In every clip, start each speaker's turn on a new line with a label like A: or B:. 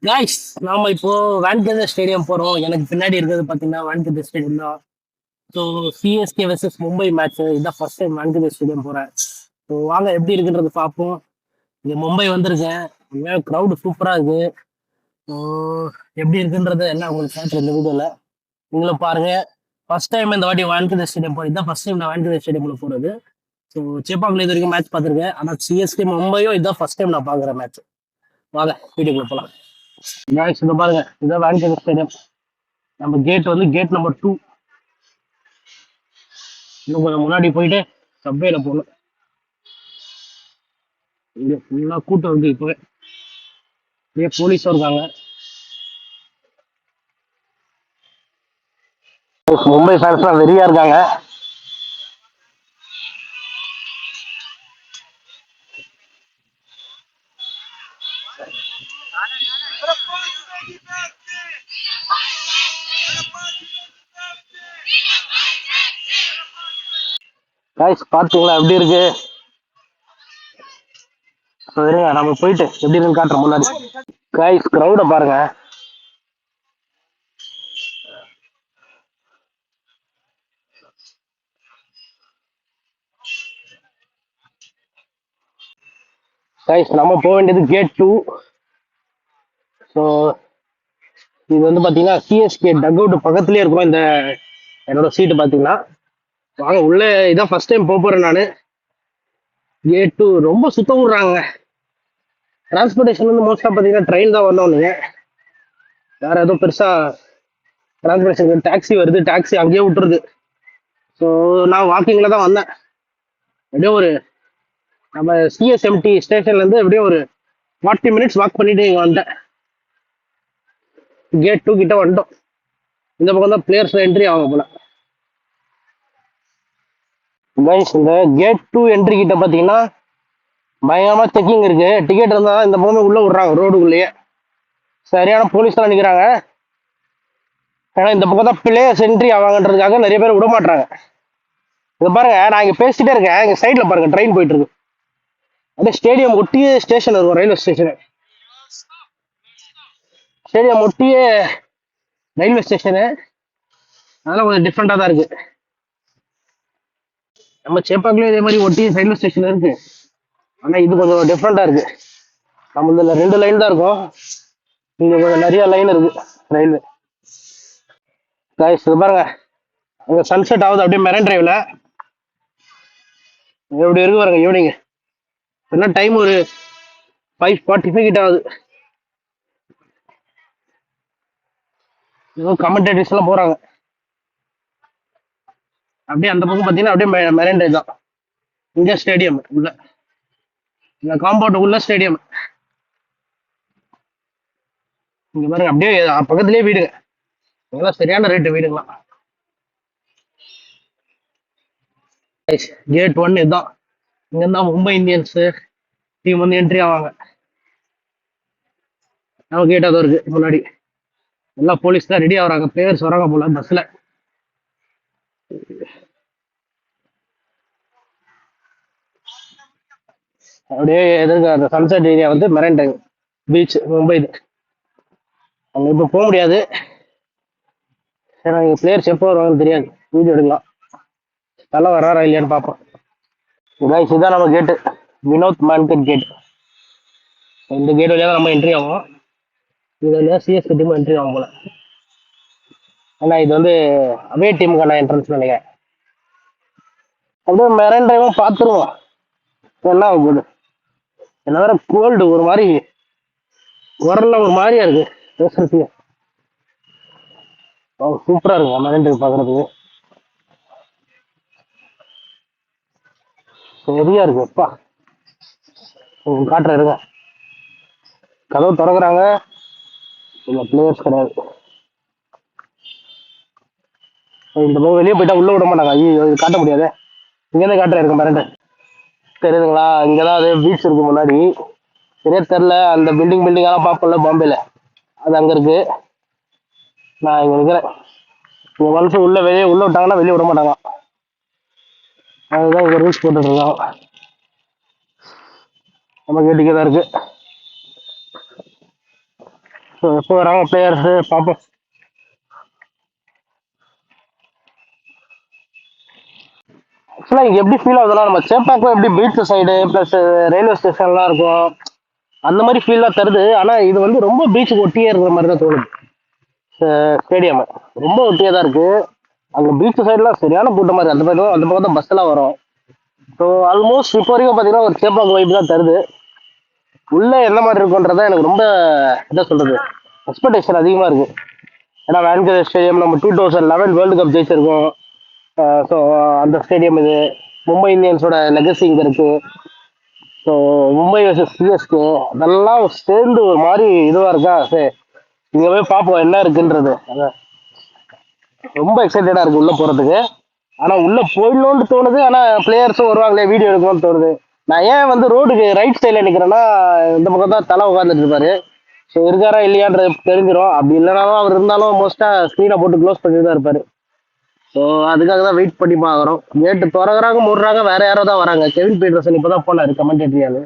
A: Guys நாம இப்போ வான்கதர் stadium போறோம். எனக்கு பின்னாடி இருக்கிறது பாத்தீங்கன்னா வான்கதர் ஸ்டேடியம் தான். So CSK versus Mumbai match இதான் ஃபர்ஸ்ட் டைம் வான்கதர் ஸ்டேடியம் போறேன். ஸோ வாங்க எப்படி இருக்குன்றது பார்ப்போம். இங்க மும்பை வந்திருக்கேன். க்ரௌடு சூப்பரா இருக்கு. ஸோ எப்படி இருக்குன்றது எல்லாம் உங்களுக்கு காட்டுறேன் இந்த வீடியோல. நீங்களும் பாருங்க. ஃபர்ஸ்ட் டைம் இந்த வாட்டி வான்கதர் ஸ்டேடியம் போறேன். இதான் ஃபர்ஸ்ட் டைம் நான் வான்கதர் ஸ்டேடியம்ல போறது. ஸோ சேப்பாக்கில் இது வரைக்கும் மேட்ச் பார்த்துருக்கேன். ஆனால் சிஎஸ்கே மும்பையும் இதான் ஃபர்ஸ்ட் டைம் நான் பார்க்குற மேட்ச். வாங்க வீடியோக்குள்ள போலாம். காய்ஸ் இதை பாருங்க, இதான் வான்கதர் ஸ்டேடியம். நம்ம கேட் வந்து கேட் நம்பர் 2. இன்னும் கொஞ்சம் முன்னாடி போயிட்டு சப்வேல போகணும். இங்க ஃபுல்லா கூட்டம் இருக்கு. இப்பவே போலீஸும் இருக்காங்க. மும்பை ஃபேன்ஸ்லாம் வெறியா இருக்காங்க. காய்ஸ் பார்த்தீங்களா எப்படி இருக்கு? சரிங்க, நம்ம போயிட்டு எப்படி இருக்குன்னு காட்டுறோம் முன்னாடி. காய்ஸ் கிரௌட பாருங்க. காய்ஸ் நம்ம போக வேண்டியது கேட் 2. ஸோ இது வந்து பாத்தீங்கன்னா சிஎஸ்கே டக் அவுட் பக்கத்துலயே இருக்கும். இந்த என்னோட சீட்டு பாத்தீங்கன்னா வாங்க உள்ள. இதான் ஃபர்ஸ்ட் டைம் போறேன் நானு. கேட் 2 ரொம்ப சுத்த விடுறாங்க. டிரான்ஸ்போர்டேஷன் வந்து மோஸ்டா பாத்தீங்கன்னா ட்ரெயின் தான் வரணும். நீங்க வேற ஏதோ பெருசா டிரான்ஸ்போர்டேஷன் டாக்ஸி வருது, டாக்ஸி அங்கேயே விட்டுருது. ஸோ நான் வாக்கிங்ல தான் வந்தேன். எப்படியோ ஒரு நம்ம சிஎஸ்எம்டி ஸ்டேஷன்ல இருந்து எப்படியோ ஒரு 40 மினிட்ஸ் வாக் பண்ணிட்டு இங்க வந்தேன். கேட் 2 கிட்ட வந்துட்டோம். இந்த பக்கம் தான் பிளேயர்ஸ் என்ட்ரி ஆகும் போல. கைஸ் இந்த கேட் 2 என்ட்ரி கிட்ட பாத்தீங்கன்னா பயங்கரமா செக்கிங் இருக்கு. டிக்கெட் இருந்தா இந்த பக்கம் உள்ள விடுறாங்க ரோடுக்குள்ளேயே. சரியான போலீஸ் தான் நிக்கிறாங்க. ஏன்னா இந்த பக்கம் தான் பிளேயர்ஸ் என்ட்ரி ஆவாங்கன்றதுக்காக நிறைய பேர் விட மாட்டாங்க. இங்க பாருங்க, நான் இங்க பேசிட்டே இருக்கேன். இங்க சைட்ல பாருங்க ட்ரெயின் போயிட்டு இருக்கு. அப்படியே ஸ்டேடியம் ஒட்டியே ஸ்டேஷன் இருக்கும், ரயில்வே ஸ்டேஷனு. ஸ்டேடியம் ஒட்டியே ரயில்வே ஸ்டேஷனு. அதெல்லாம் கொஞ்சம் டிஃப்ரெண்டா தான் இருக்கு. நம்ம சேப்பாக்கிலும் இதே மாதிரி ஒட்டி ரயில்வே ஸ்டேஷன் இருக்கு. ஆனா இது கொஞ்சம் டிஃப்ரெண்டா இருக்கு. நம்ம இதுல 2 லைன் தான் இருக்கும். இங்க கொஞ்சம் நிறைய லைன் இருக்கு ரயில்வே. காய்ஸ் இது பாருங்க, அங்க சன்செட் ஆகுது அப்படியே மெரைன் டிரைவ்ல. எப்படி இருக்கு பாருங்க ஈவினிங். என்ன டைம் ஒரு 5:45 கிட்ட ஆகுது. ஏதோ கமெண்டேட்டர்ஸ் எல்லாம் போறாங்க. அப்படியே அந்த பக்கம் பாத்தீங்கன்னா அப்படியே மெரைன் டிரைவ் தான். இங்க ஸ்டேடியம் உள்ள, இந்த காம்பவுண்ட் உள்ள ஸ்டேடியம். இங்க பாருங்க அப்படியே பக்கத்துலயே வீடுங்க. இதெல்லாம் சரியான ரேட்டு வீடுங்களாம். கேட் 1 இதுதான். இங்க இருந்தா மும்பை இந்தியன்ஸ் டீம் வந்து என்ட்ரி ஆவாங்க. நம்ம கேட் அதுவும் இருக்கு முன்னாடி. எல்லா போலீஸ் தான் ரெடி ஆகுறாங்க. பிளேயர்ஸ் வராங்க போல பஸ்ல. அப்படியே எதிர்க்க அந்த சன்செட் ஏரியா வந்து மெரைன் டிரைவ் பீச் மும்பை. அங்க இப்ப போக முடியாது. ஏன்னா இங்க பிளேயர்ஸ் எப்போ வருவாங்கன்னு தெரியாது. வீடியோ எடுக்கலாம். நல்லா வராரா இல்லையான்னு பார்ப்போம். காய்ஸ் இதான் நம்ம கேட்டு, வினோத் மான்கட் கேட். இந்த கேட் வழியா தான் நம்ம என்ட்ரி ஆகும். இது வழியா சிஎஸ்கே டீம் என்ட்ரி ஆகும் போல. ஆனா இது வந்து அவே டீமுக்கான என்ட்ரன்ஸ் நினைக்கிறேன். அப்படியே மெரைன் டிரைவும் பார்த்துருவோம் என்ன ஆகும் போகுது. என்ன வேற கோல்டு ஒரு மாதிரி உரல்ல ஒரு மாதிரியா இருக்கு பேசுறதுக்கு. சூப்பரா இருக்கு மெரைன் டிரைவ் பாக்குறதுக்கு. சரியா இருக்கு அப்பா. காட்டுற இருங்க. கதவு திறக்குறாங்க. இல்ல பிளேயர்ஸ் கிடையாது. இந்த பக்கம் வெளியே போயிட்டா உள்ள விட மாட்டாங்க. ஐயோ இது காட்ட முடியாது. இங்கேருந்து காட்டுற இருக்கு மெரைன். தெரியுதுங்களா? இங்கதான் அது பீச் இருக்கு முன்னாடி. சரியா தெரியல. அந்த பில்டிங்லாம் பார்ப்போம்ல பாம்பேல, அது அங்க இருக்கு. நான் இங்க இருக்கிறேன். இங்க ஒன்ஸ் உள்ள வெளியே உள்ள விட்டாங்கன்னா வெளியே விட மாட்டாங்க. அதுதான் இங்க ரூல்ஸ் போட்டுட்டு இருக்காங்க. நம்ம கேட்டுக்கே தான் இருக்கு. எப்போ வராங்க பிளேயர்ஸ் பார்ப்போம். ஆக்சுவலாக இங்கே எப்படி ஃபீல் ஆகுதுன்னா, நம்ம சேப்பாக்கம் எப்படி பீச் சைடு ப்ளஸ் ரயில்வே ஸ்டேஷன்லாம் இருக்கும், அந்த மாதிரி ஃபீல்லாம் தருது. ஆனால் இது வந்து ரொம்ப பீச்சுக்கு ஒட்டியே இருக்கிற மாதிரி தான் தோணுது. ஸ்டேடியம் ரொம்ப ஒட்டியே தான் இருக்கு. அங்கே பீச் சைட்லாம் சரியான கூட்டமாக இருக்குது. அந்த பக்கம் தான் பஸ் எல்லாம் வரும். ஸோ ஆல்மோஸ்ட் இப்போ வரைக்கும் பார்த்தீங்கன்னா ஒரு சேப்பாக்கம் வைப்பு தான் தருது. உள்ள என்ன மாதிரி இருக்குன்றதான் எனக்கு ரொம்ப என்ன சொல்றது, எக்ஸ்பெக்டேஷன் அதிகமாக இருக்கு. ஏன்னா வான்கரே ஸ்டேடியம் நம்ம 2011 வேர்ல்டு கப் ஜெயிச்சிருக்கோம். ஸோ அந்த ஸ்டேடியம் இது. மும்பை இந்தியன்ஸோட லெகசி இங்கே இருக்கு. ஸோ மும்பை வர்சஸ் சிஎஸ்கே அதெல்லாம் சேர்ந்து ஒரு மாதிரி இதுவாக இருக்கா. சரி இங்கே போய் பார்ப்போம் என்ன இருக்குன்றது. அதான் ரொம்ப எக்ஸைட்டடாக இருக்கு உள்ள போகிறதுக்கு. ஆனால் உள்ள போயிடணும்னு தோணுது. ஆனால் பிளேயர்ஸும் வருவாங்களே வீடியோ எடுக்கணும்னு தோணுது. நான் ஏன் வந்து ரோடுக்கு ரைட் சைடில் நிற்கிறேன்னா, இந்த பக்கம் தான் தலை உட்காந்துட்டு இருப்பாரு. ஸோ இருக்காரா இல்லையான்றது தெரிஞ்சிடும். அப்படி இல்லைனாலும் அவர் இருந்தாலும் மோஸ்ட்டாக ஸ்க்ரீனை போட்டு க்ளோஸ் பண்ணி தான் இருப்பார். ஸோ அதுக்காக தான் வெயிட் பண்ணி பார்க்குறோம். கேட்டு திறகுறாங்க மூடுறாங்க, வேற யாரோ தான் வராங்க. கெவின் பீட்டர்சன் இப்போ தான் போனார் கமெண்டேட்டரியால்.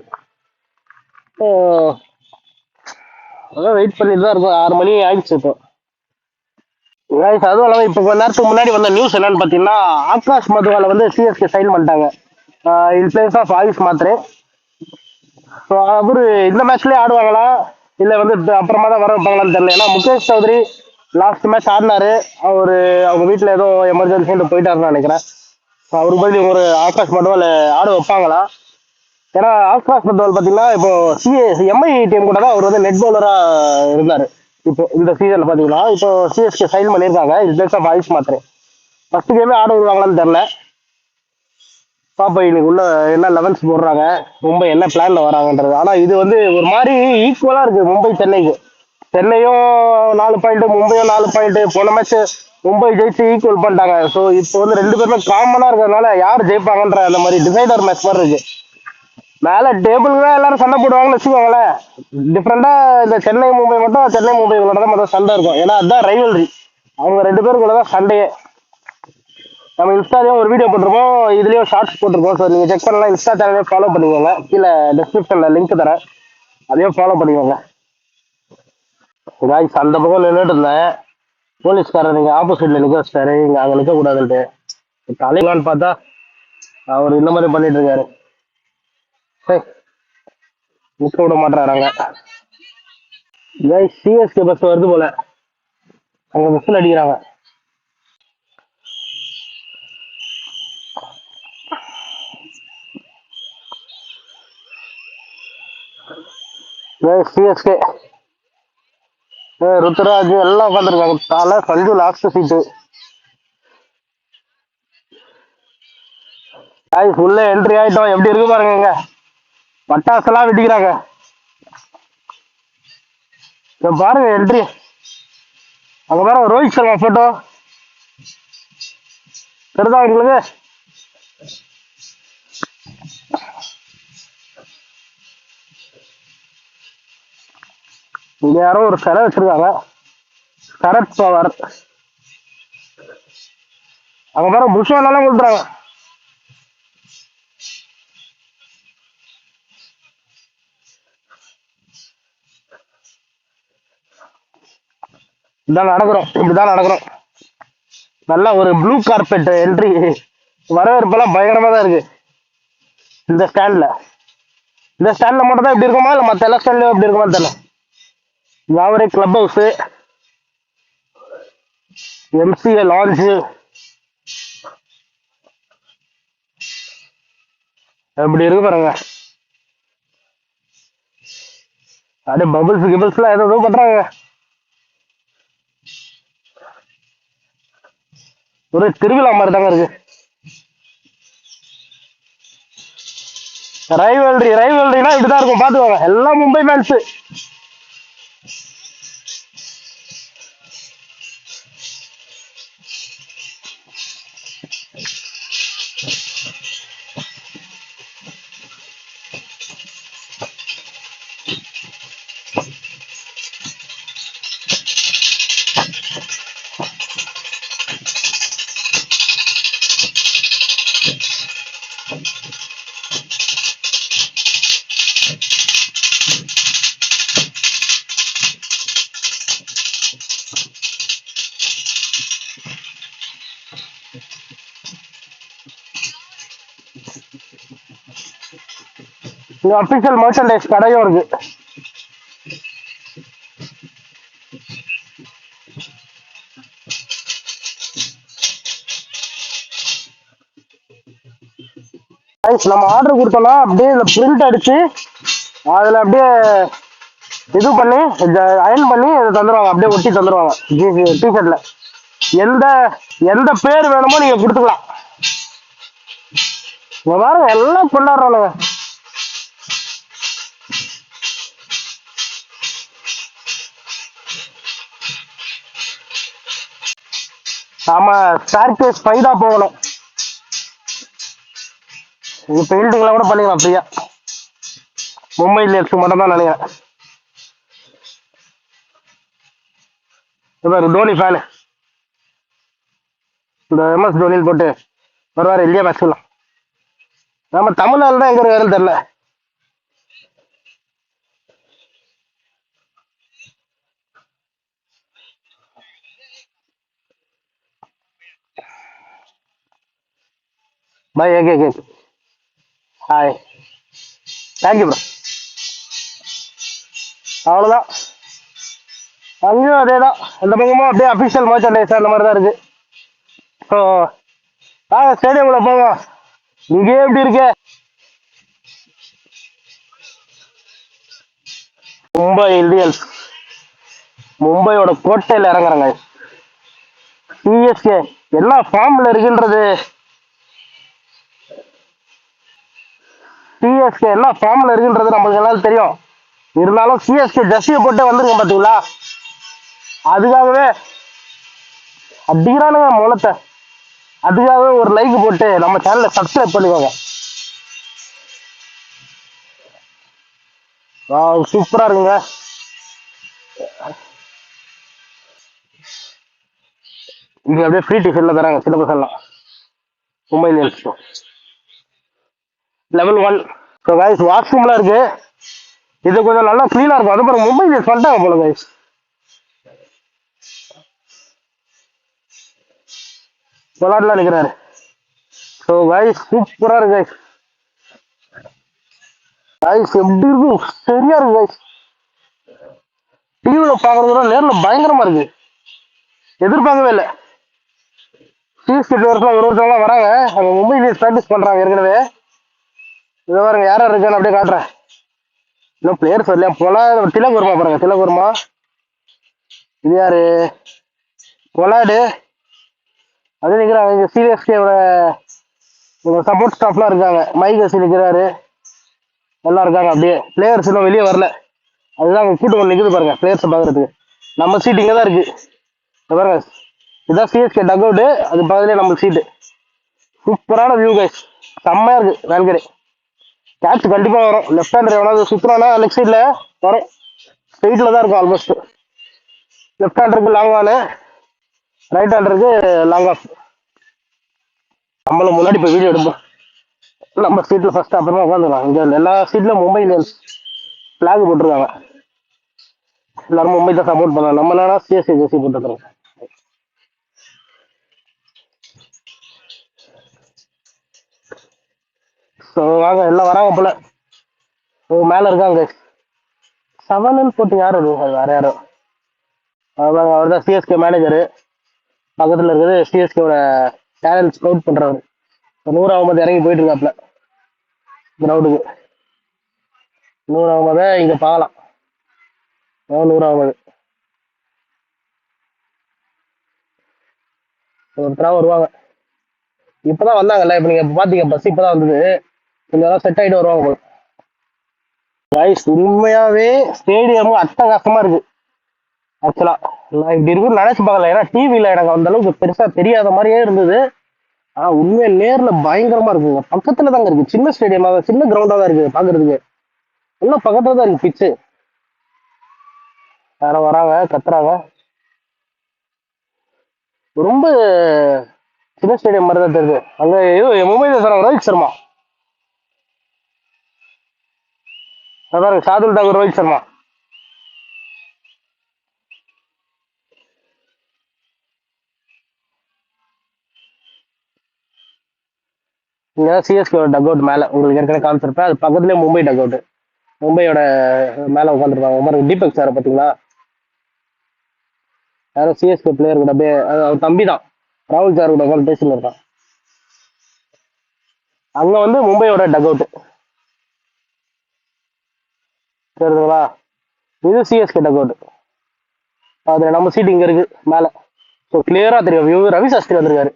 A: ஸோ அதான் வெயிட் பண்ணிட்டு தான் இருக்கும். 6 மணி ஆயிடுச்சு இப்போ. அதுவும் இல்லாமல் இப்போ கொஞ்ச நேரத்துக்கு முன்னாடி வந்த நியூஸ் என்னன்னு பார்த்தீங்கன்னா, ஆகாஷ் மதுவால வந்து சிஎஸ்கே சைன் பண்ணிட்டாங்க in place of Ayush Mhatre. So அவரு இந்த மேட்ச்லேயே ஆடுவாங்களா இல்லை வந்து அப்புறமா தான் வர வைப்பாங்களான்னு தெரியல. ஏன்னா முகேஷ் சௌத்ரி லாஸ்ட் மேட்ச் ஆடினாரு. அவங்க வீட்டில் ஏதோ எமர்ஜென்சின்னு போயிட்டாருன்னு நினைக்கிறேன். அவருக்கு பதில் ஒரு ஆகாஷ் மதுவால் ஆட வைப்பாங்களா? ஏன்னா ஆகாஷ் மதுவால் பார்த்தீங்கன்னா இப்போ எம்ஐ டீம் கூட தான் அவர் வந்து நெட் பவுலராக இருந்தார். இப்போ இந்த சீசனில் பார்த்தீங்கன்னா இப்போ சிஎஸ்கே சைன் பண்ணியிருக்காங்க in place of Ayush Mhatre. First கேமே ஆட விடுவாங்களான்னு தெரில. பாப்பா இன்னைக்கு உள்ள என்ன லெவன்ஸ் போடுறாங்க, மும்பை என்ன பிளான்ல வராங்கன்றது. ஆனா இது வந்து ஒரு மாதிரி ஈக்குவலா இருக்கு மும்பை சென்னைக்கு. சென்னையும் 4 பாயிண்ட், மும்பையும் 4 பாயிண்ட். போன மேட்ச் மும்பை ஜெயிச்சு ஈக்குவல் பண்ணிட்டாங்க. ஸோ இப்போ வந்து 2 பேருமே காமனா இருக்கிறதுனால யார் ஜெயிப்பாங்கன்ற அந்த மாதிரி டிசைடர் மேட்ச் மாதிரி இருக்கு. மேல டேபிள் தான் எல்லாரும் சண்டை போடுவாங்கன்னு வச்சுக்கோங்களேன். டிஃப்ரெண்டா இந்த சென்னை மும்பை மட்டும் சென்னை மும்பைகளோட தான் மொத்தம் சண்டை இருக்கும். ஏன்னா அதுதான் ரைவல்ரி. அவங்க 2 பேருக்குள்ள தான் சண்டையே. நம்ம இன்ஸ்டாலையும் ஒரு வீடியோ போட்டிருக்கோம், இதுலயும் ஷார்ட்ஸ் போட்டிருக்கோம். ஸோ நீங்க செக் பண்ணலாம். இன்ஸ்டா சேனலையும் ஃபாலோ பண்ணிக்கோங்க. கீழே டிஸ்கிரிப்ஷன்ல லிங்க் தரேன், அதையும் ஃபாலோ பண்ணிக்கோங்க. காய்ஸ் அந்த பக்கம் நின்றுட்டு இருந்தேன். போலீஸ்காரர் நீங்க ஆப்போசிட்ல நிக்க வச்சிட்டாரு. இங்க அங்க நிக்க கூடாதுன்ட்டு தலைங்களான்னு பார்த்தா அவர் இந்த மாதிரி பண்ணிட்டு இருக்காரு. சரி நிக்க விட மாட்டாங்க. காய்ஸ் சிஎஸ்கே பஸ் வருது போல, அங்க விசில் அடிக்கிறாங்க. சிஎஸ்கே ருத்ராஜ் எல்லாம் உட்காந்துருக்காங்க. தலை சஞ்சு லாஸ்ட் சீட்டு. உள்ள என்ட்ரி ஆயிட்டோம். எப்படி இருக்கு பாருங்க, பட்டாசெல்லாம் வெடிக்கிறாங்க. பாருங்க என்ட்ரி. அங்க பாருங்க ரோஹித் சர்மா போட்டோ தெரியுதா உங்களுக்கு? இங்க யாரோ ஒரு சிலை வச்சிருக்காங்க, சரத் பவார். அங்க பாருங்க புஷ்வாலாம் கொடுத்துறாங்க. இதான் நடக்கிறோம், இப்படிதான் நடக்கிறோம். நல்லா ஒரு ப்ளூ கார்பெட் என்ட்ரி. வரவேற்பெல்லாம் பயங்கரமா தான் இருக்கு இந்த ஸ்டாண்ட்ல. இந்த ஸ்டாண்ட்ல மட்டும் தான் இப்படி இருக்குமா, இல்லை மற்ற எல்லா ஸ்டாண்ட்லயும் எப்படி இருக்குமா தெரியல. யாவரே கிளப் ஹவுஸ், எம்சிஏ லான்ச், எப்படி இருக்கு பாருங்க. அப்படியே பபிள்ஸ் கிபிள்ஸ்லாம் ஏதோ பண்றாங்க. ஒரு திருவிழா மாதிரி தாங்க இருக்கு. ரைவல்ரினா இப்படிதான் இருக்கும் பாத்துக்கோங்க. எல்லாம் மும்பை ஃபேன்ஸ். இங்க அபிஷியல் மர்ச்சன்டைஸ் கடையும் இருக்கு. நம்ம ஆர்டர் கொடுத்தோம்னா அப்படியே இந்த பிரிண்ட் அடிச்சு அதுல அப்படியே இது பண்ணி அயன் பண்ணி தந்துருவாங்க, அப்படியே ஒட்டி தந்துருவாங்க டிஷர்ட்ல. எந்த எந்த பேர் வேணுமோ நீங்க கொடுத்துக்கலாம். பாருங்க எல்லாம் கொண்டாடுறானுங்க. ஆமா, ஸ்டார்கேஸ் 5 தான் போகணும். இது பெயிண்டிங்லாம் கூட பண்ணிக்கலாம் ஃப்ரீயா. மும்பை இந்தியன்ஸ்க்கு மட்டும் தான் நினைக்கிறேன். தோனி ஃபேனு இந்த MS தோனின்னு போட்டு வருவாரு இந்தியா மேட்ச்லாம். நம்ம தமிழ்நாடு தான் எங்க இருக்காருன்னு தெரியல. பாய் ஏகே. Hi, thank you bro. அவ்வளோதான். அங்கேயும் அதே தான். இந்த பக்கமும் அப்படியே அஃபிஷியல் மர்ச்சன்டைஸ் அந்த மாதிரி தான் இருக்கு. ஸோ வாங்க ஸ்டேடியம்ல போங்க. இங்கே எப்படி இருக்கு மும்பை இந்தியன்ஸ் மும்பையோட கோட்டையில் இறங்குறாங்க. சிஎஸ்கே என்ன ஃபார்ம்ல இருக்குன்றது நம்மளுக்கு எல்லாரும் தெரியும். இருந்தாலும் சிஎஸ்கே ஜெர்சியை போட்டு வந்துருங்க பாத்தீங்களா, அதுக்காகவே அடிக்கிறானுங்க மூலத்தை. அதுக்காகவே ஒரு லைக் போட்டு நம்ம சேனலை சப்ஸ்கிரைப் பண்ணிக்கோங்க. சூப்பரா இருக்குங்க. இங்க அப்படியே ஃப்ரீ டிஷர்ட்ல தராங்க சின்ன பசங்கலாம். Mumbai Indians level 1. So guys வாஷ்ரூம்லாம் இருக்கு. இது கொஞ்சம் நல்லா கிளீனா இருக்கும். அது பாருங்க மும்பை இந்தியன்ஸ் வந்துட்டாங்க போல கைஸ். விளாட்லாம் நிற்கிறாரு. ஸோ கைஸ் சூப்பரா இருக்கு கைஸ். கைஸ் எப்படி இருக்கும், சரியா இருக்கு கைஸ். டிவியில பாக்குறதோட நேர்ல பயங்கரமா இருக்கு. எதிர்பார்க்கவே இல்லை. சிஎஸ்கே பிளேயர்ஸ்லாம் ஒரு வருஷம்லாம் வராங்க. அவங்க மும்பை இந்தியன்ஸ் ப்ராக்டிஸ் பண்றாங்க ஏற்கனவே. இதை பாருங்க யாரா இருக்கான்னு அப்படியே காட்டுறேன். இன்னும் பிளேயர்ஸ் வரலையா போல. திலக் வர்மா பாருங்க, திலக் வர்மா. இது யாரு, பொலாடு. அது நிற்கிறாங்க. சிஎஸ்கேவோட சப்போர்ட் ஸ்டாஃப்லாம் இருக்காங்க. மைகசி நிற்கிறாரு, எல்லாம் இருக்காங்க. அப்படியே பிளேயர்ஸ் இன்னும் வெளியே வரல. அதுதான் அங்கே கூட்டம் நிற்குது பாருங்க பிளேயர்ஸை பார்க்கறதுக்கு. நம்ம சீட் இங்கே தான் இருக்கு பாருங்க. இதுதான் சிஎஸ்கே டக் அவுட்டு, அது பக்கத்துலேயே நம்ம சீட்டு. சூப்பரான வியூ கைஸ், செம்மையா இருக்கு. வேல்கடை கேட்ச் கண்டிப்பா வரும். லெஃப்ட் ஹேண்டர் எவனாவது சுத்துறானா லெஃப்ட் சைட்ல வரும். ஸ்ட்ரெயிட்ல தான் இருக்கும் ஆல்மோஸ்ட். லெஃப்ட் ஹேண்டருக்கு லாங் ஆனு, ரைட் ஹேண்டருக்கு லாங் ஆஃப். நம்மள முன்னாடி போய் வீடியோ எடுப்போம். நம்ம சீட்ல ஃபர்ஸ்ட் அப்புறமா உட்காந்துக்கலாம். இங்க எல்லா சீட்ல மும்பை இந்தியன்ஸ் பிளாக் போட்டிருக்காங்க. எல்லாரும் மும்பை தான் சப்போர்ட் பண்ணலாம். நம்ம என்னன்னா சிஎஸ்கே ஜெர்சி போட்டுருக்கோம். ஸோ வாங்க எல்லாம் வராங்க போல. மேல இருக்காங்க 7 போட்டு யாரும் அது வேற யாரும். அவர் தான் சிஎஸ்கே மேனேஜரு. பக்கத்துல இருக்கிறது சிஎஸ்கேவோட டேலண்ட் ஸ்கவுட் பண்றவர். 100 அகமது இறங்கி போயிட்டு இருக்காப்ல கிரவுண்டுக்கு. 100 அகமதை இங்க பார்க்கலாம். 100 அகமது ஒருத்தரா வருவாங்க. இப்பதான் வந்தாங்கல்ல, இப்ப நீங்க பாத்தீங்க பஸ் இப்பதான் வந்தது. கொஞ்சம் செட் ஆயிட்டு வருவாங்க போல. உண்மையாவே ஸ்டேடியம் அட்டகாசமா இருக்கு. ஆக்சுவலா நான் இப்படி இருக்குன்னு நினைச்சு பார்க்கல. ஏன்னா டிவியில எனக்கு அந்த அளவுக்கு பெருசா தெரியாத மாதிரியே இருந்தது. ஆனா உண்மையா நேர்ல பயங்கரமா இருக்குங்க. பக்கத்துல தாங்க இருக்கு. சின்ன ஸ்டேடியமா, சின்ன கிரவுண்டா தான் இருக்கு பாக்குறதுக்கு. எல்லாம் பக்கத்துல தான் இருக்கு பிச்சு. யாரும் வராங்க, கத்துறாங்க. ரொம்ப சின்ன ஸ்டேடியம் மாதிரி தான் தெரியுது. அங்க ஏதோ மும்பை ரோஹித் சர்மா அதான் சாதுல் தாக்கூர், ரோஹித் சர்மா. இங்கே சிஎஸ்கே டக் அவுட் மேலே உங்களுக்கு ஏற்கனவே காமிச்சிருப்பேன். அது பக்கத்துலேயே மும்பை டக் அவுட். மும்பையோட மேலே உட்காந்துருப்பாங்க. உமர் தீபக் சாரை பார்த்தீங்களா? யாரோ சிஎஸ்கே பிளேயர் கூட அப்படியே அவர் தம்பி தான், ராகுல் சார் கூட உட்காந்து பேசின்னு இருக்கான். அங்கே வந்து மும்பையோட டக் அவுட் சரிங்களா? இது சிஎஸ்கே டக் அவுட். அது நம்ம சீட் இங்கே இருக்கு மேலே. ஸோ கிளியராக தெரியும் வியூ. ரவி சாஸ்திரி வந்திருக்காரு.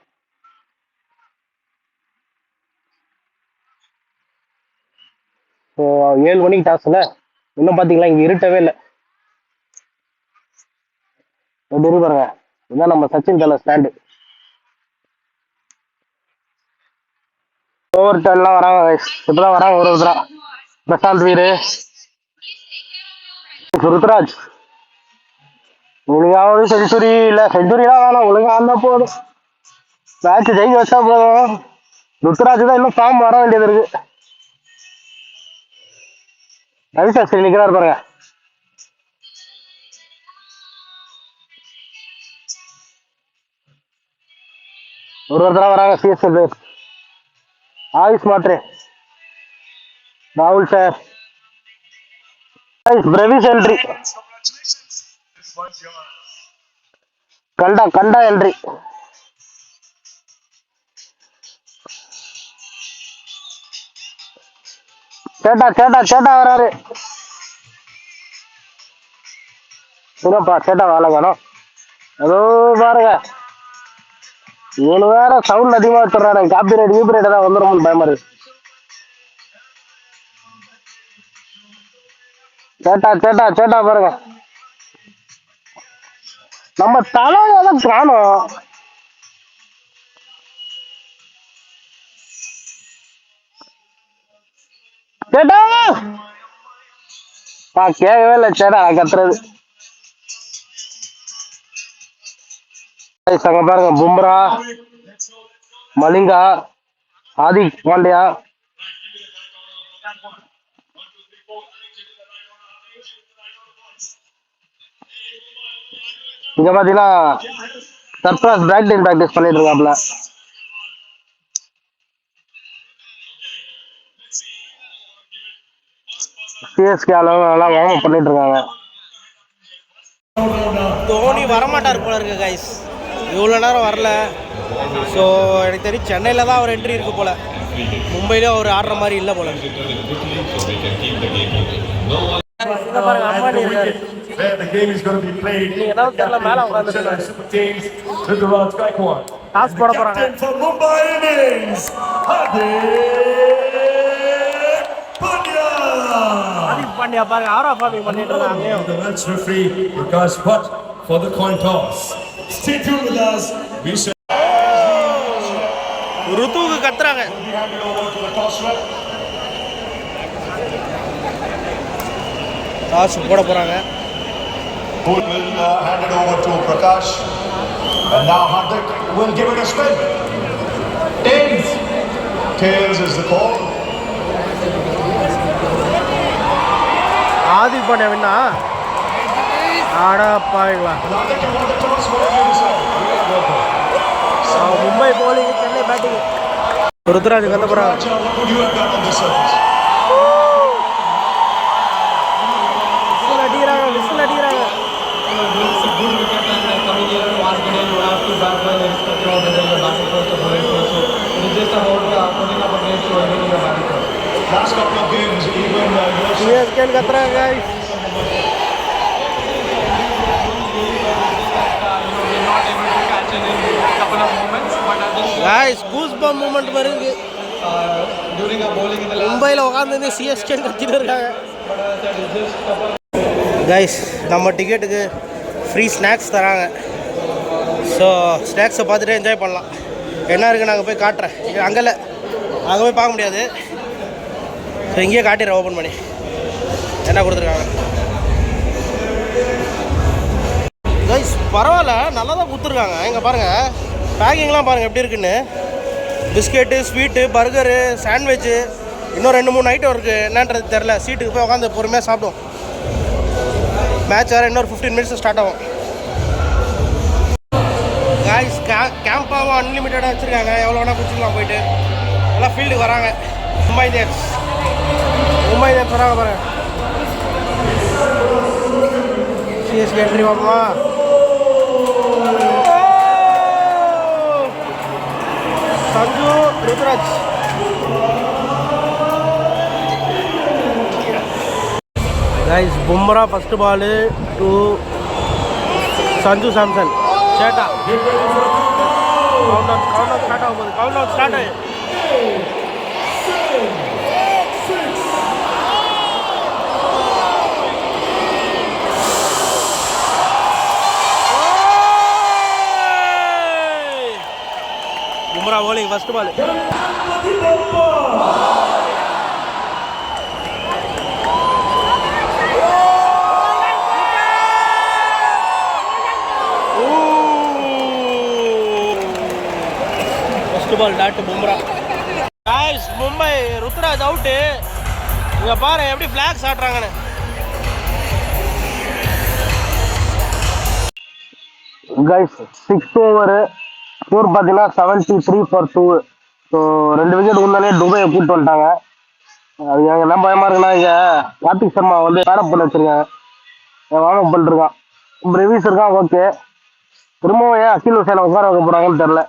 A: ஸோ 7 மணிக்கு டாஸ்ல இன்னும் பார்த்தீங்களா இங்கே இருட்டவே இல்லை. எப்படி பாருங்க, இதுதான் நம்ம சச்சின் தலை ஸ்டாண்டு. ஓவர் டர்ன்லாம் வராங்க, இப்பதான் வராங்க ஒரு ஒருத்தரா. பிரசாந்த் வீரு, ருத்ராஜ். ஒழுங்காவது செஞ்சுரி இல்லை, செஞ்சுரிலாம் வேணாம், ஒழுங்கா இருந்தா போதும். மேட்ச் ஜெயிக்க வச்சா போதும். ருத்ராஜ் தான் இன்னும் ஃபார்ம் வர வேண்டியது இருக்கு. ரவி சாஸ்திரி நிற்கிறாரு பாருங்க. ஒரு ஒருத்தரா வராங்க சிஎஸ்கே பிளேயர். ஆயுஷ் மாத்ரே, ராகுல் சார், பிரவிஸ் என்ட்ரி, கண்டா என்ட்ரி. சேட்டா வராரு. என்னப்பா சேட்டா வேலை காணும். அதோ பாருங்க, இவனு வேற சவுண்ட் அதிகமா வச்சுறாரு. காப்பிரைட் கீப்பிரைட் தான் வந்துடும் பயமா இருக்கு. சேட்டா பாருங்க, நம்ம தலைதான் காணும். சேட்டா கேட்கவே இல்லை. சேட்டா கத்துறது. அங்க பாருங்க, பும்ரா, மலிங்கா, ஹார்திக் பாண்டியா. இங்க பாத்தீங்கன்னா சர்ப்ரைஸ் பேட்டிங் பிராக்டிஸ் பண்ணிட்டு இருக்காப்ல. சிஎஸ்கே அளவுலாம் வார்ம் அப் பண்ணிட்டு இருக்காங்க.
B: தோனி வரமாட்டார் போல இருக்கு கைஸ், இவ்வளோ நேரம் வரல. ஸோ எனக்கு தெரியும் சென்னையில் தான் அவர் என்ட்ரி இருக்கு போல, மும்பையிலும் அவர் ஆடுற மாதிரி இல்லை போல. பாருங்க அம்பானி இருக்காரு. ஏதாவது தெரியல, மேலே உட்காந்து டாஸ் போட போறாங்க. ஹார்திக் பாண்டியா பாருங்க ஆரா ஃபார்மிங் பண்ணிட்டு இருக்காங்க. ருத்துவுக்கு கத்துறாங்க. டாஸ் போட போறாங்க.
C: Will hand it over to Prakash, and now Hardik will give it a spin. Tails is the call.
B: Hardik Pandya வின்னா ஆடா பாருங்களா. Mumbai bowling, Chennai batting. ருத்ராஜ் கத்த போறாங்க. விசில் அடிக்கிறாங்க. கத்துறாங்க guys, goosebump moment வருது. மும்பையில் உட்காந்து சிஎஸ்கே கத்திட்டு இருக்காங்க. கைஸ், நம்ம டிக்கெட்டுக்கு ஃப்ரீ ஸ்நாக்ஸ் தராங்க. ஸோ ஸ்நாக்ஸை பார்த்துட்டு என்ஜாய் பண்ணலாம். என்ன இருக்குது நாங்கள் போய் காட்டுறேன். அங்கே இல்லை, அங்கே போய் பார்க்க முடியாது. ஸோ இங்கேயே காட்டிடுறேன் ஓப்பன் பண்ணி என்ன கொடுத்துருக்காங்க. கைஸ் பரவாயில்ல, நல்லா தான் கொடுத்துருக்காங்க. இங்கே பாருங்கள், பேக்கிங்லாம் பாருங்கள் எப்படி இருக்குன்னு. பிஸ்கெட்டு, ஸ்வீட்டு, பர்கரு, சாண்ட்விட்சு, இன்னும் 2-3 ஐட்டம் இருக்குது. என்னன்றது தெரில. சீட்டுக்கு போய் உட்காந்து பொறுமையாக சாப்பிடுவோம். மேட்ச் வேறு இன்னொரு 15 மினிட்ஸ் ஸ்டார்ட் ஆகும். காய்ஸ் கேம்பாகவும் அன்லிமிட்டடாக வச்சுருக்காங்க. எவ்வளோ வேணால் குடிச்சிக்கலாம் போயிட்டு. எல்லாம் ஃபீல்டுக்கு வராங்க. மும்பை இந்தியன்ஸ் வராங்க பாருங்க. சிஎஸ்கே என்ட்ரி பார்ப்போமா? Sanju Ruturaj. Guys Bumrah first ball to Sanju Samson. சேட்டா கவுண்ட் அவுட் ஸ்டார்ட் ஆகும் போது கவுண்ட் அவுட் ஸ்டார்ட் ஆகி Bumrah bowling first ball. Ball dot Bumrah. Guys Mumbai Ruturaj out. இங்க பாரு எப்படி ஃபிளாக்ஸ் ஆட்றாங்கன்னு.
A: கைஸ் 6 ஓவர் ஸ்கோர் பார்த்தீங்கன்னா 73 for 2. ஸோ 2 விக்கெட் உண்டாலே துபாயை கூப்பிட்டு வந்துட்டாங்க. அது எனக்கு என்ன பயமா இருக்குன்னா, இங்கே கார்த்திக் சர்மா வந்து பேடப் பண்ண வச்சிருக்காங்க, வார்ம் அப் பண்ணிருக்கான். பிரவிஸ் இருக்கான், ஓகே. திரும்பவும் ஏன் அகில் ஹுசேனை உட்கார வைக்க போறாங்கன்னு தெரியல.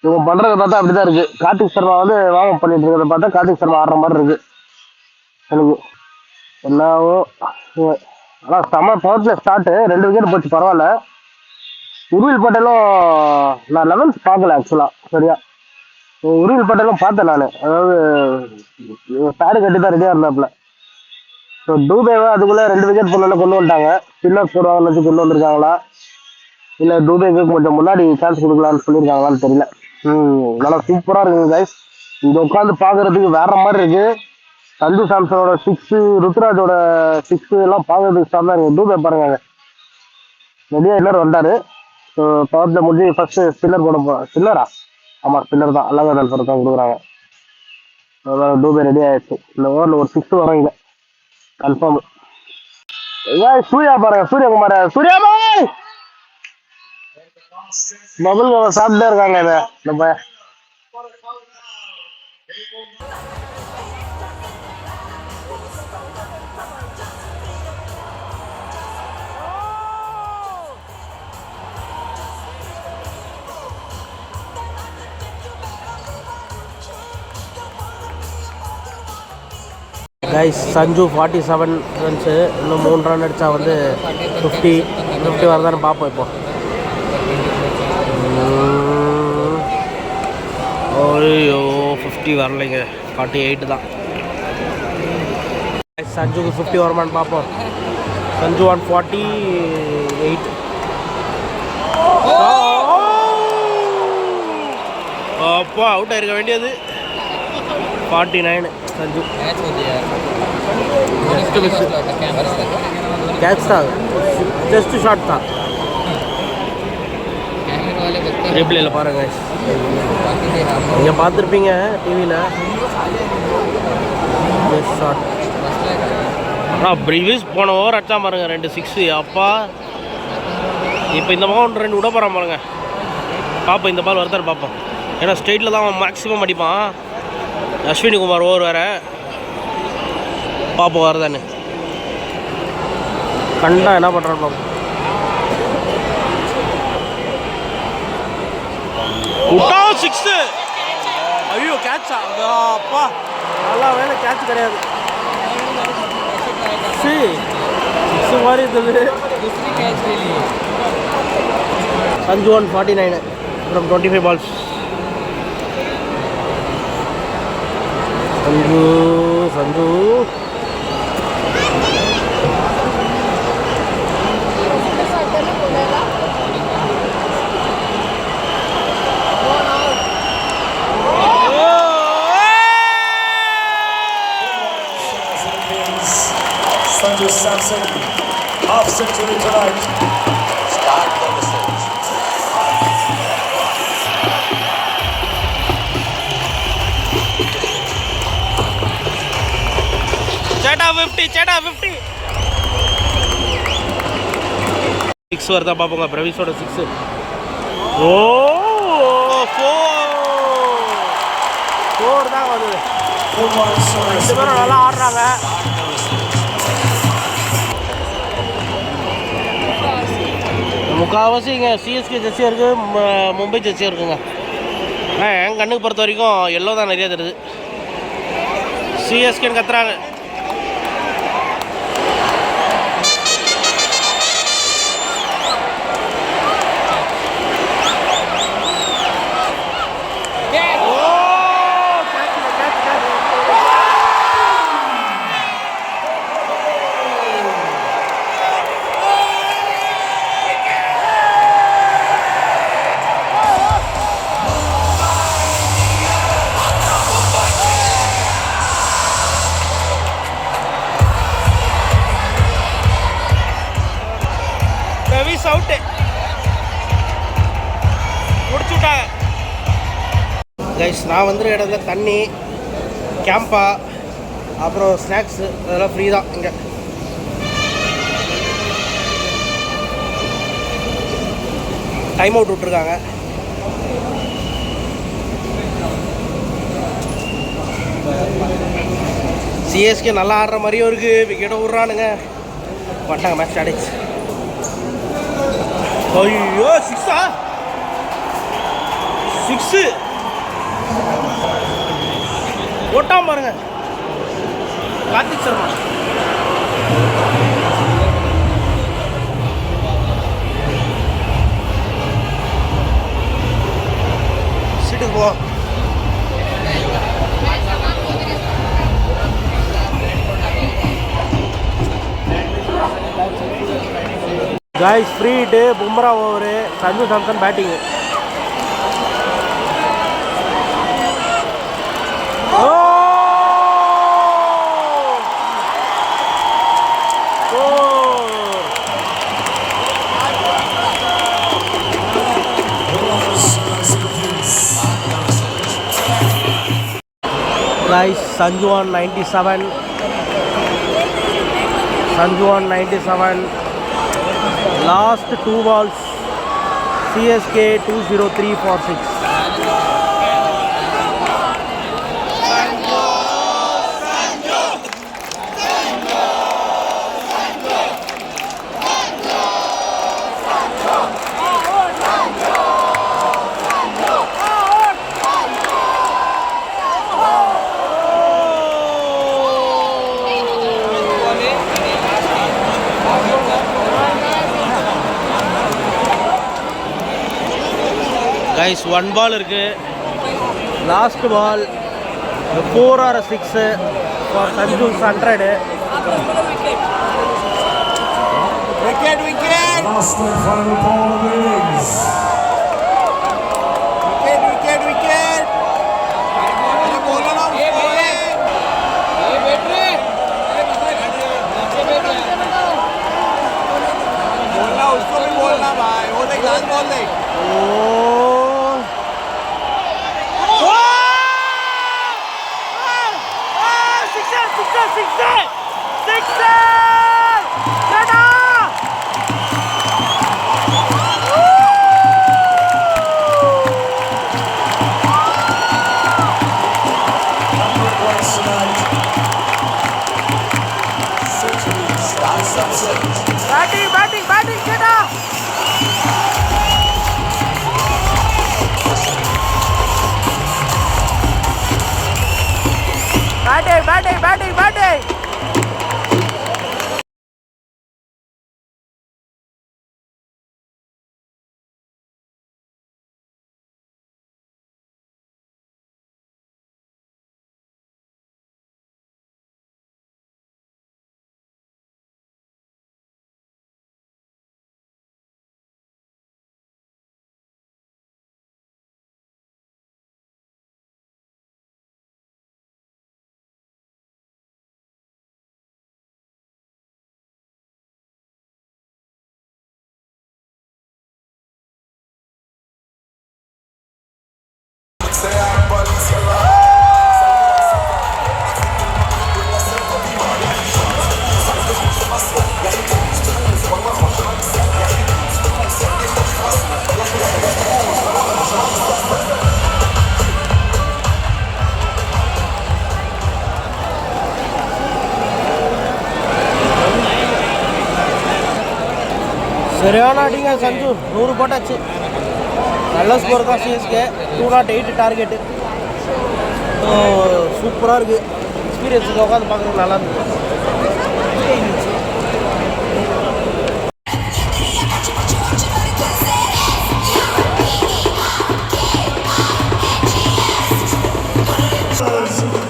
A: இவங்க பண்றதை பார்த்தா அப்படிதான் இருக்கு. கார்த்திக் சர்மா வந்து வார்ம் அப் பண்ணிட்டு இருக்கிறத பார்த்தா கார்த்திக் சர்மா ஆடுற மாதிரி இருக்கு எனக்கு என்னவோ. ஆனால் செம பவர் பிளே ஸ்டார்ட். 2 விக்கெட் போச்சு, பரவாயில்ல. உருவில் பட்டேலும் நான் 11th பார்க்கல ஆக்சுவலா, சரியா. உருவில் பட்டேலும் பார்த்தேன் நான், அதாவது பேடு கட்டி தான் ரெடியாக இருந்தாப்புல. ஸோ டூபேவை அதுக்குள்ளே 2 விக்கெட் போனாலும் கொண்டு வந்துட்டாங்க. ஸ்பின்னர் போடுவாங்கன்னு வச்சு கொண்டு வந்திருக்காங்களா, இல்லை டூபேக்கு கொஞ்சம் முன்னாடி சான்ஸ் கொடுக்கலான்னு சொல்லியிருக்காங்களான்னு தெரியல. நல்லா சூப்பராக இருக்குங்க கைஸ். இங்கே உட்காந்து பார்க்கறதுக்கு வேற மாதிரி இருக்கு. சஞ்சு சாம்சனோட 6, ருத்ராஜோட 6 எல்லாம் பார்க்கறதுக்கு சார்ந்தா இருக்கு. டூபே பாருங்க, ரெடியாக இன்னொரு வந்தாரு. ஸோ பவர்ல முடிஞ்சு ஃபர்ஸ்ட் ஸ்பின்னர் போட போகிறோம். ஸ்பின்னரா? ஆமாம், ஸ்பின்னர் தான். அழகாக தான் கொடுக்குறாங்க. டூபே ரெடி ஆயிடுச்சு. இந்த ஓவரில் ஒரு 6 வரும் இங்கே கன்ஃபார்ம். சூர்யா பாருங்க, சூரியகுமார், சூர்யா பாய் பபுள் கவர் சாப்பிட்டே இருக்காங்க. இதை நம்ம
B: கைஸ் சஞ்சு 47 ரன்ஸு. இன்னும் 3 ரன் அடித்தா வந்து 50 வரதானு பார்ப்போம். இப்போ ஐயோ 50 வரலைங்க, 48 தான். சஞ்சுக்கு 50 வருமானு பார்ப்போம். சஞ்சு 148. அப்போ அவுட் ஆயிருக்க வேண்டியது. 49 சஞ்சு. கேட்ச் தான், ஜஸ்ட் ஷாட் தான். ரிப்ளேல பாருங்க, நீங்கள் பார்த்துருப்பீங்க டிவியில். Just shot. ப்ரீவியஸ் போன ஓவர் அடிச்சா பாருங்க 2 6. அப்பா இப்போ இந்த பக்கம் 2 விட போகிறான் பாருங்க. பார்ப்போம் இந்த பால் வருதான்னு பார்ப்போம். ஏன்னா ஸ்ட்ரெயிட்டில் தான் அவன் மேக்ஸிமம் அடிப்பான். அஸ்வினி குமார் ஓவர் வேறு, பார்ப்போம் வருதான்னு. கண்டா என்ன பண்ணுறான்னு பார்ப்போம். விட்டா 6. ஐயோ கேட்சா? அப்பா நல்லா வேலை, கேட்ச் கிடையாது. 6 மாதிரி இருந்தது. Sanju 149 from 25 balls. Sanju
C: Sanju Samson, half century tonight. Start the message.
B: Cheta 50. 6 வருதா பார்ப்போங்க. பிரவிஸோட 6. ஓ 4 ஓவர் தான் வருது. 2 பேரும் நல்லா ஆடுறாங்க. முக்கால்வாசி இங்கே சிஎஸ்கே ஜெர்சியாக இருக்குது, மும்பை ஜெர்சியாக இருக்குங்க. என் கண்ணுக்கு பொறுத்த வரைக்கும் எல்லோ தான் நிறையா தருது. சிஎஸ்கேன்னு கத்துறாங்க. அவுட்டு முடிச்சு விட்டாங்க. கைஸ், நான் வந்துருக்க இடத்துல தண்ணி, கேம்பா, அப்புறம் ஸ்நாக்ஸு அதெல்லாம் ஃப்ரீ தான் இங்கே. டைம் அவுட் விட்ருக்காங்க. சிஎஸ்கே நல்லா ஆடுற மாதிரியும் இருக்குது. விக்கெட்டை விட்றானுங்க. வந்துட்டாங்க, மேட்ச் ஆடிச்சு. ஐயோ, 6 ஓட்டாம பாருங்க கார்த்திக் சர்மா. சீட்டுக்கு போ. Guys free hit Bumrah over Sanju Samson batting guys Sanju on 97 last 2 balls CSK 203 for 6. Guys 1 ball இருக்கு. Last ball 4 or 6 for Sanju 100. Wicket.
C: Last and final ball of the innings.
B: Wicket.
D: बोलना उसको भी बोलना भाई, वो देख लास्ट बॉल देख.
B: बैटिंग சரியான அடிங்க சஞ்சு, 100 போட்டாச்சு. நல்ல ஸ்கோர் தான் சிஎஸ்கே. 208 டார்கெட்டு. சூப்பராக இருக்குது. எக்ஸ்பீரியன்ஸுக்கு உட்காந்து பார்க்குறது நல்லா இருந்துச்சு.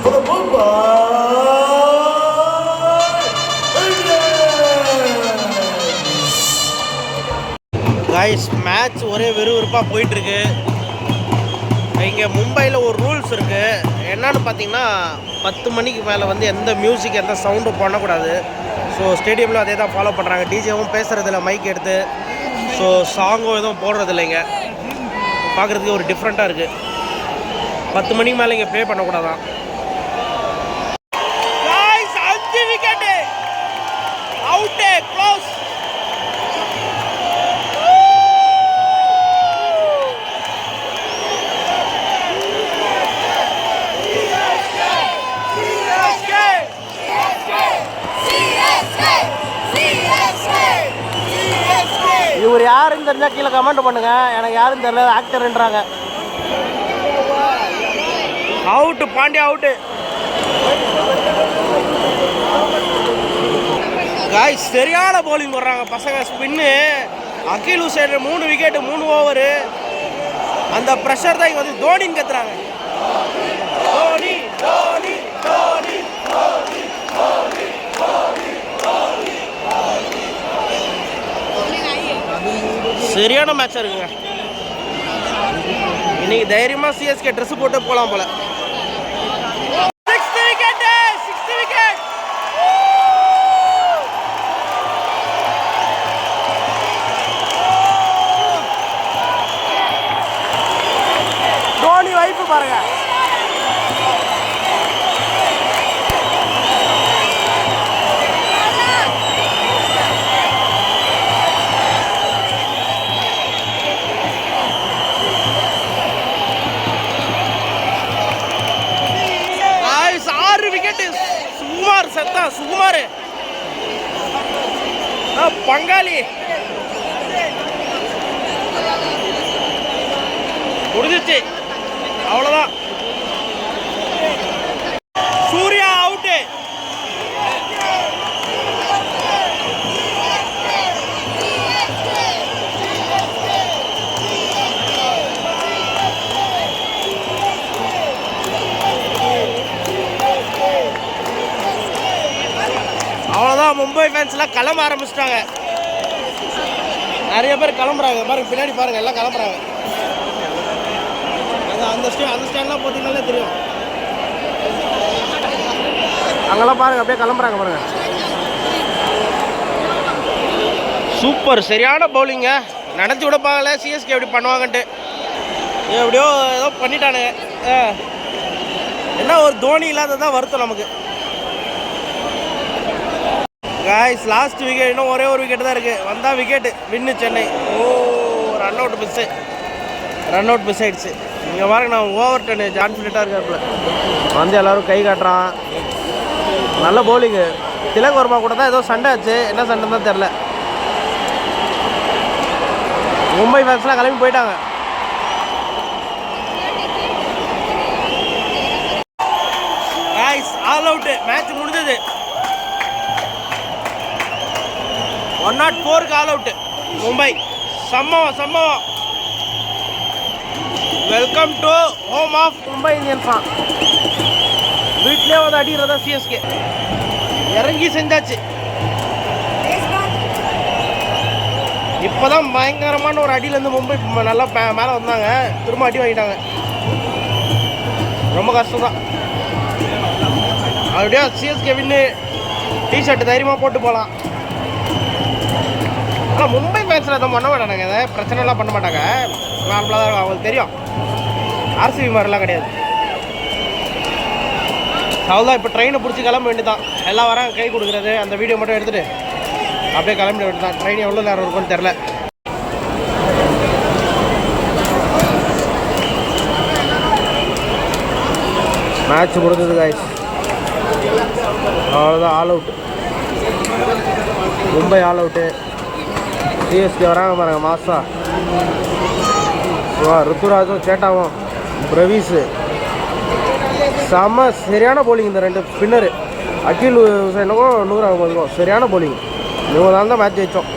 C: For the Mumbai
B: guys, match ஒரே விறுவிறுப்பாக போயிட்டுருக்கு. இங்கே மும்பையில் ஒரு ரூல்ஸ் இருக்குது. என்னன்னு பார்த்தீங்கன்னா 10 மணிக்கு மேலே வந்து எந்த மியூசிக் எந்த சவுண்டும் பண்ணக்கூடாது. ஸோ ஸ்டேடியமில் அதே தான் ஃபாலோ பண்ணுறாங்க. டிஜேவும் பேசுகிறதில்ல மைக் எடுத்து. ஸோ சாங்கும் எதுவும் போடுறது இல்லைங்க. பார்க்குறதுக்கு ஒரு டிஃப்ரெண்ட்டாக இருக்குது. 10 மணிக்கு மேலே இங்கே ப்ளே பண்ணக்கூடாதான். 5 விக்கெட்டு அவுட்டு, க்ளோஸ். இவர் யாருன்னு தெரிஞ்சால் கீழே கமெண்ட் பண்ணுங்க. எனக்கு யாருன்னு தெரியல, ஆக்டர்ன்றாங்க. Out, Pandya out. காய்ஸ், சரியான பவுலிங் போடுறாங்க பசங்க. Spin Akeal Hosein 3 wicket 3 over. அந்த ப்ரெஷர் தான் இங்கே வந்து தோனின்னு கத்துறாங்க. தோனி தோனி தோனி தோனி தோனி தோனி. சரியான மேட்சாக இருக்குங்க. இன்னைக்கு தைரியமாக சிஎஸ்கே ட்ரெஸ் போட்டு போகலாம் போல. 6 விக்கெட். தோனி வைப்பு பாருங்க. சுகுமார் செத்தா, சுகுமார் பங்காளி முடிஞ்சிச்சு. அவ்வளோதான். சூர்யா அவுட்டு. அவ்வளோதான். மும்பை ஃபேன்ஸ்லாம் கிளம்ப ஆரம்பிச்சிட்டாங்க. நிறைய பேர் கிளம்புறாங்க பாருங்க. பின்னாடி பாருங்கள், எல்லாம் கிளம்புறாங்க. அந்த ஸ்டாண்ட்லாம் பார்த்தீங்கன்னாலே தெரியும். அங்கெல்லாம் பாருங்கள், அப்படியே கிளம்புறாங்க பாருங்கள். சூப்பர், சரியான பவுலிங்க. நினச்சி கூட பார்க்கல சிஎஸ்கே எப்படி பண்ணுவாங்கன்ட்டு. எப்படியோ ஏதோ பண்ணிட்டானுங்க. என்ன ஒரு தோனி இல்லாததான் வருத்தம் நமக்கு. Guys, last wicket. இன்னும் ஒரே ஒரு விக்கெட் தான் இருக்குது. வந்தால் விக்கெட்டு, வின்னு சென்னை. ரன் அவுட் மிஸ் ஆயிடுச்சு. இங்கே பாருங்க, நான் ஓவர் 10 கான்ஃபிடென்ட்டாக இருக்காப்புல. வந்து எல்லோரும் கை காட்டுறான். நல்ல பவுலிங்கு. திலக் வர்மா கூட தான் ஏதோ சண்டை ஆச்சு. என்ன சண்டைன்னு தான் தெரில. மும்பை ஃபேன்ஸ்லாம் கிளம்பி போயிட்டாங்க. Guys, all out. மேட்ச் முடிஞ்சது. 104 ஆல் அவுட்டு மும்பை. சம்பவம். Welcome to home of Mumbai Indians. வீட்லேயே வந்து அடிக்கிறதா சிஎஸ்கே. இறங்கி செஞ்சாச்சு. இப்போதான் பயங்கரமான ஒரு அடியிலேருந்து மும்பை நல்லா மேலே வந்தாங்க. திரும்ப அடி வாங்கிட்டாங்க. ரொம்ப கஷ்டம் தான். அப்படியே சிஎஸ்கே வின்னு. டிஷர்ட் தைரியமாக போட்டு போகலாம். ஆனால் மும்பை மேட்ச்சில் எதுவும் பண்ண மாட்டாங்க. எதாவது பிரச்சனைலாம் பண்ண மாட்டாங்க. நார்மலாக தான் அவங்களுக்கு தெரியும். ஆர்சிபி மாதிரிலாம் கிடையாது. அவ்வளோதான். இப்போ ட்ரெயினை பிடிச்சி கிளம்ப வேண்டியதான். எல்லாம் வராங்க கை கொடுக்குறது. அந்த வீடியோ மட்டும் எடுத்துகிட்டு அப்படியே கிளம்பிட வேண்டியதான். ட்ரெயின் எவ்வளோ நேரம் இருக்கும்னு தெரில. மேட்ச் முடிஞ்சது காய்ஸ். அவ்வளோதான். All out. Mumbai all out. CSK வராங்க பாருங்க மாசா. ருத்துராஜும் சேட்டாவும் பிரவீஸு செம்ம சரியான போலிங். இந்த ரெண்டு ஸ்பின்னரு அகில் ஹுசைனுக்கும் நூர் அகமதுக்கும் சரியான போலிங். இவங்க தான் மேட்ச் ஜெயித்தோம்.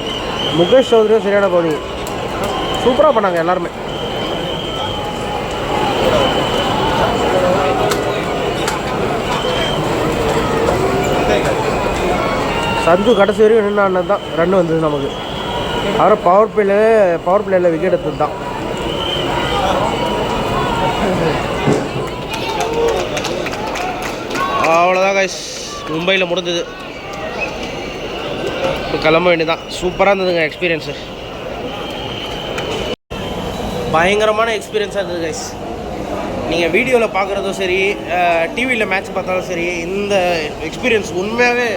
B: முகேஷ் சௌத்ரியும் சரியான போலிங். சூப்பராக பண்ணாங்க எல்லாருமே. சஞ்சு கடைசி வரைக்கும் நின்று ஆனது தான் ரன் வந்தது நமக்கு. அவரை பவர் பிளேயில் விக்கெட் எடுத்தது தான். அவ்வளோதான் கைஸ், மும்பையில் முடிஞ்சது. இப்போ கிளம்ப வேண்டியதான். சூப்பராக இருந்ததுங்க எக்ஸ்பீரியன்ஸு. பயங்கரமான எக்ஸ்பீரியன்ஸாக இருந்தது கைஸ். நீங்கள் வீடியோவில் பார்க்குறதும் சரி, டிவியில் மேட்ச் பார்த்தாலும் சரி, இந்த எக்ஸ்பீரியன்ஸ் உண்மையாகவே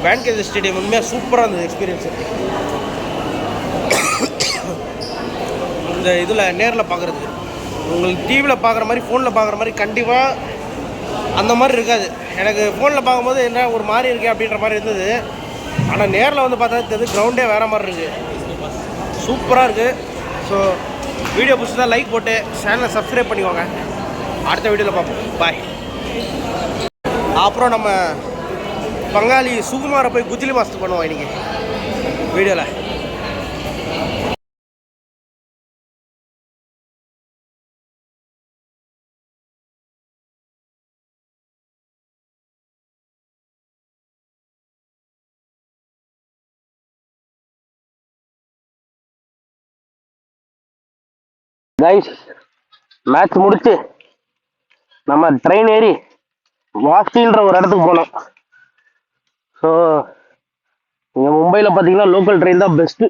B: வான்கேஜ் ஸ்டேடியம் உண்மையாக சூப்பராக இருந்தது எக்ஸ்பீரியன்ஸு. இந்த இதில் நேரில் பார்க்குறதுக்கு உங்களுக்கு டிவியில் பார்க்குற மாதிரி ஃபோனில் பார்க்குற மாதிரி கண்டிப்பாக அந்த மாதிரி இருக்காது. எனக்கு ஃபோனில் பார்க்கும்போது என்ன ஒரு மாதிரி இருக்குது அப்படின்ற மாதிரி இருந்தது. ஆனால் நேரில் வந்து பார்த்தா தெரியுது கிரவுண்டே வேறு மாதிரி இருக்குது. சூப்பராக இருக்குது. ஸோ வீடியோ பிடிச்சதா லைக் போட்டு சேனலை சப்ஸ்கிரைப் பண்ணிக்கோங்க. அடுத்த வீடியோவில் பார்ப்போம். பாய். அப்புறம் நம்ம பங்காளி சுகுமாரை போய் குஜிலி மாஸ்டர் பண்ணுவோம் இன்றைக்கி வீடியோவில்.
A: கைஸ், மேட்ச் முடிச்சு நம்ம ட்ரெயின் ஏறி வாஸ்டின்ற ஒரு இடத்துக்கு போனோம். ஸோ இங்கே மும்பையில் பார்த்தீங்கன்னா லோக்கல் ட்ரெயின் தான் பெஸ்ட்டு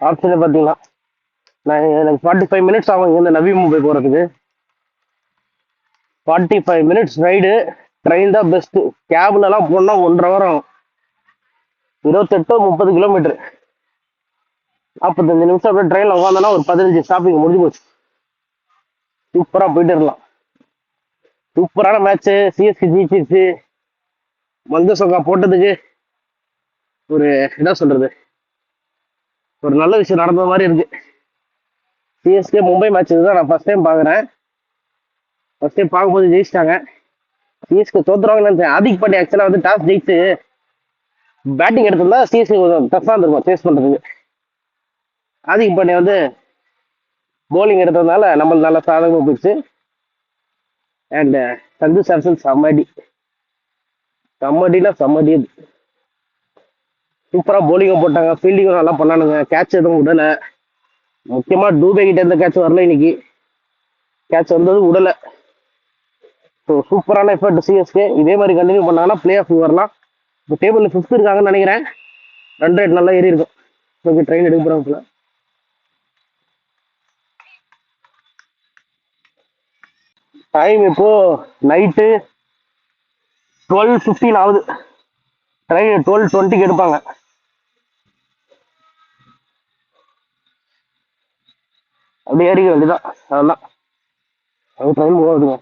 A: ஆப்ஷனே. பார்த்தீங்கன்னா எனக்கு 45 மினிட்ஸ் ஆகும் இங்கேருந்து நவி மும்பை போகிறதுக்கு. 45 மினிட்ஸ் ரைடு. ட்ரெயின் தான் பெஸ்ட்டு. கேப்லலாம் போனால் 1.5 hour ஆகும். 28-30 கிலோமீட்டர். 45 நிமிஷம் அப்படியே ட்ரெயினில் உட்காந்தோன்னா ஒரு 15 ஸ்டாப்பிங் முடிஞ்சு போச்சு. சூப்பராக போயிட்டு இருக்கலாம். சூப்பரான மேட்ச்சு. சிஎஸ்கே ஜெயிச்சிருச்சு. மந்த சொக்கா போட்டதுக்கு ஒரு என்ன சொல்கிறது, ஒரு நல்ல விஷயம் நடந்த மாதிரி இருக்கு. சிஎஸ்கே மும்பை மேட்ச் இதுதான் நான் ஃபஸ்ட் டைம் பார்க்குறேன். ஃபஸ்ட் டைம் பார்க்கும்போது ஜெயிச்சிட்டாங்க. சிஎஸ்கே தோத்துருவாங்கன்னு நினைச்சேன். ஆதிக் பாண்டி ஆக்சுவலாக வந்து டாஸ் ஜெயிச்சு பேட்டிங் எடுத்திருந்தா சிஎஸ்கே கொஞ்சம் டஃப்பாக இருந்திருக்கும் சேஸ் பண்ணுறதுக்கு. ஆதிக் பாண்டியா வந்து போலிங் எடுத்ததுனால நம்மளுக்கு நல்லா சாதகமாக போயிடுச்சு. அண்ட் சஞ்சு சாம்சன் செம்மடி செம்மடி சூப்பராக போலிங்கும் போட்டாங்க. ஃபீல்டிங்கும் நல்லா பண்ணானுங்க. கேட்ச் எதுவும் விடலை. முக்கியமாக டூபே கிட்ட இருந்த கேட்ச் வரல. இன்னைக்கு கேட்ச் வந்தது விடலை. ஸோ சூப்பரான எஃபர்ட் சிஎஸ்கே. இதே மாதிரி கண்டினியூ பண்ணாங்கன்னா பிளே ஆஃப் வரலாம். இப்போ டேபிளில் 5th இருக்காங்கன்னு நினைக்கிறேன். ரன் ரேட் நல்லா ஏறி இருக்கும். ஓகே, ட்ரெயின் எடுக்க போகிறாங்க. டைம் இப்போ நைட்டு 12:15 ஆகுது. ட்ரெயின் 12:20 எடுப்பாங்க. அப்படியே ஏறிக்க வேண்டியதான். அதெல்லாம் அது ட்ரெயின் போகுதுங்க.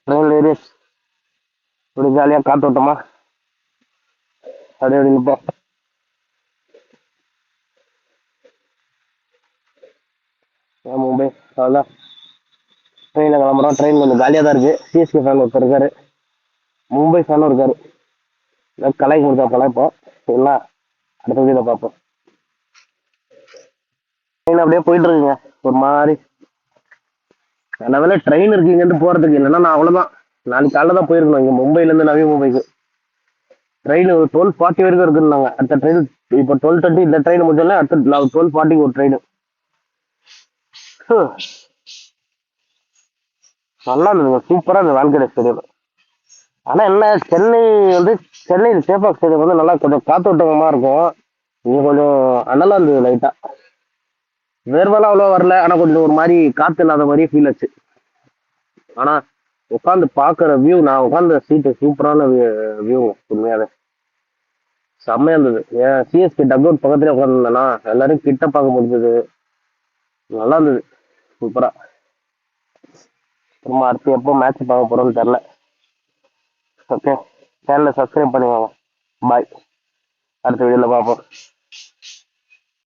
A: ட்ரெயினில் ஏறி அப்படி ஜாலியாக காத்தோட்டமா அப்படியே நிற்போம். மும்பை அதான் ட்ரெயினில் கிளம்புறோம். ட்ரெயின் கொஞ்சம் காலியாக தான் இருக்குது. சிஎஸ்கே ஃபேன் ஒருத்தர் இருக்காரு, மும்பை ஃபேனும் இருக்காரு. கலாய்க்கு முடிச்சா கலாய்ப்போம். எல்லாம் அடுத்த வீடியோவில் பார்ப்போம். ட்ரெயின் அப்படியே போயிட்டு இருக்குங்க ஒரு மாதிரி. நல்ல வேலை ட்ரெயின் இருக்கு இங்கேருந்து போகிறதுக்கு. இல்லைன்னா நான் அவ்வளோதான், நாளைக்கு காலைல தான் போயிருக்கணும் இங்கே மும்பைலேருந்து நவி மும்பைக்கு. ட்ரெயின் ஒரு 12:40 வரைக்கும் இருக்குன்னாங்க. அடுத்த ட்ரெயின் இப்போ 12:20 இந்த ட்ரெயின் முடிஞ்சாலே அடுத்த 12:40 ஒரு ட்ரெயின். நல்லா இருந்ததுங்க. சூப்பராக இருந்தது வான்கடே ஸ்டேடியம். ஆனால் என்ன, சென்னை சேப்பாக் ஸ்டேடியம் வந்து நல்லா கொஞ்சம் காத்தோட்டமாக இருக்கும். இங்கே கொஞ்சம் அனலாக இருந்தது லைட்டாக. வேர்வெல்லாம் அவ்வளோ வரல. ஆனால் கொஞ்சம் ஒரு மாதிரி காற்று இல்லாத மாதிரியே ஃபீல் ஆச்சு. ஆனால் உட்காந்து பார்க்குற வியூ, நான் உட்காந்த சீட்டு சூப்பரான வியூ. உண்மையாகவே செம்மையாக இருந்தது. ஏன் சிஎஸ்கே டக் அவுட் பக்கத்துலேயே உட்காந்துருந்தேன்னா எல்லாரும் கிட்ட பார்க்க முடிஞ்சது. நல்லா இருந்தது சூப்பராக. அப்புறமா அடுத்து எப்போ மேட்ச் பார்க்க போகிறோம்னு தெரில. ஓகே, சேனலை சப்ஸ்கிரைப் பண்ணிக்கோங்க. பாய், அடுத்த வீடியோவில் பார்ப்போம்.